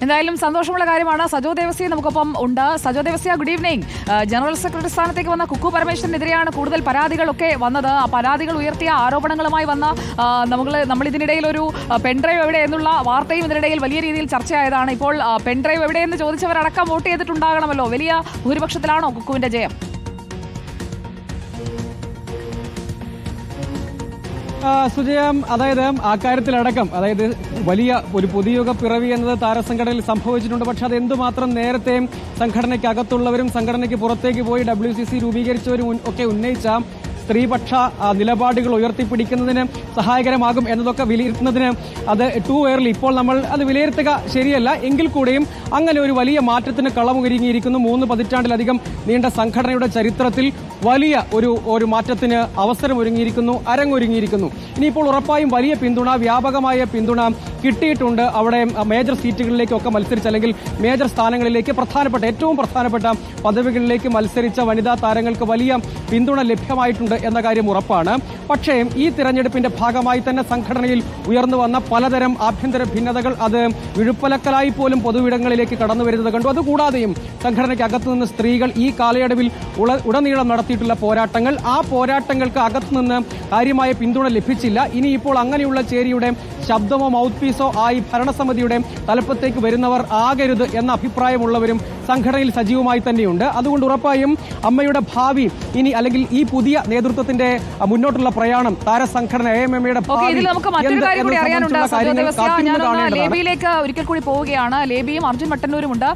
എന്തായാലും സന്തോഷമുള്ള കാര്യമാണ്. സജോ ദേവസ്യ നമുക്കൊപ്പം ഉണ്ട്. Sajo Devasya, good evening. General secretary സ്ഥാനത്തേക്ക് വന്ന കുക്കു പരമേശ്വരനെതിരെയാണ് കൂടുതൽ പരാതികളൊക്കെ വന്നത്. ആ പരാതികൾ ഉയർത്തിയ ആരോപണങ്ങളുമായി വന്ന നമ്മൾ ഇതിനിടയിൽ ഒരു പെൻഡ്രൈവ് എവിടെ എന്നുള്ള വാർത്തയും ഇതിനിടയിൽ വലിയ രീതിയിൽ ചർച്ചയായതാണ്. ഇപ്പോൾ പെൻഡ്രൈവ് എവിടെയെന്ന് ചോദിച്ചവരടക്കം വോട്ട് ചെയ്തിട്ടുണ്ടാകണമല്ലോ. വലിയ ഭൂരിപക്ഷത്തിലാണോ കുക്കുവിന്റെ ജയം? സുജയം, അതായത് അക്കാര്യത്തിലടക്കം വലിയ ഒരു പുതുയുഗ പിറവി എന്നത് താരസംഘടനയിൽ സംഭവിച്ചിട്ടുണ്ട്. പക്ഷെ അത് എന്തുമാത്രം നേരത്തെ സംഘടനയ്ക്കകത്തുള്ളവരും സംഘടനയ്ക്ക് പുറത്തേക്ക് പോയി WCC രൂപീകരിച്ചവരും ഒക്കെ ഉന്നയിച്ച സ്ത്രീപക്ഷ നിലപാടുകൾ ഉയർത്തിപ്പിടിക്കുന്നതിന് സഹായകരമാകും എന്നതൊക്കെ വിലയിരുത്തുന്നതിന് അത് ടു എയർലി ഇപ്പോൾ നമ്മൾ അത് വിലയിരുത്തുക ശരിയല്ല. എങ്കിൽ കൂടെയും അങ്ങനെ ഒരു വലിയ മാറ്റത്തിന് കളമൊരുങ്ങിയിരിക്കുന്നു. 3 പതിറ്റാണ്ടിലധികം നീണ്ട സംഘടനയുടെ ചരിത്രത്തിൽ വലിയ ഒരു മാറ്റത്തിന് അവസരം ഒരുങ്ങിയിരിക്കുന്നു, അരങ്ങൊരുങ്ങിയിരിക്കുന്നു. ഇനിയിപ്പോൾ ഉറപ്പായും വലിയ പിന്തുണ, വ്യാപകമായ പിന്തുണ കിട്ടിയിട്ടുണ്ട്. അവിടെ മേജർ സീറ്റുകളിലേക്കൊക്കെ മത്സരിച്ച് അല്ലെങ്കിൽ മേജർ സ്ഥാനങ്ങളിലേക്ക് ഏറ്റവും പ്രധാനപ്പെട്ട പദവികളിലേക്ക് മത്സരിച്ച വനിതാ താരങ്ങൾക്ക് വലിയ പിന്തുണ ലഭ്യമായിട്ടുണ്ട് എന്ന കാര്യം ഉറപ്പാണ്. പക്ഷേ ഈ തിരഞ്ഞെടുപ്പിന്റെ ഭാഗമായി തന്നെ സംഘടനയിൽ ഉയർന്നു വന്ന പലതരം ആഭ്യന്തര ഭിന്നതകൾ അത് വിഴുപ്പലക്കലായി പോലും പൊതുവിടങ്ങളിലേക്ക് കടന്നു വരുന്നത് കണ്ടു. അതുകൂടാതെയും സംഘടനയ്ക്കകത്തുനിന്ന് സ്ത്രീകൾ ഈ കാലയളവിൽ ഉടനീളം നടത്തിയിട്ടുള്ള പോരാട്ടങ്ങൾ, ആ പോരാട്ടങ്ങൾക്ക് അകത്തുനിന്ന് കാര്യമായ പിന്തുണ ലഭിച്ചില്ല. ഇനിയിപ്പോൾ അങ്ങനെയുള്ള ചേരിയുടെ ശബ്ദമോ മൗത്ത് പീസോ ആയി ഭരണസമിതിയുടെ തലപ്പത്തേക്ക് വരുന്നവർ ആകരുത് എന്ന അഭിപ്രായമുള്ളവരും സംഘടനയിൽ സജീവമായി തന്നെയുണ്ട്. അതുകൊണ്ട് ഉറപ്പായും അമ്മയുടെ ഭാവി ഇനി അല്ലെങ്കിൽ ഈ പുതിയ നേതൃത്വത്തിന്റെ മുന്നോട്ടുള്ള പ്രയാണം താരസംഘടന AMMയുടെ ഇതിൽ നമുക്ക് മറ്റൊരു കാര്യം കൂടി അറിയാനുണ്ട്. ലേബിയിലേക്ക് ഒരിക്കൽ കൂടി പോവുകയാണ്. ലേബിയും അർജുൻ മട്ടന്നൂരും ഉണ്ട്.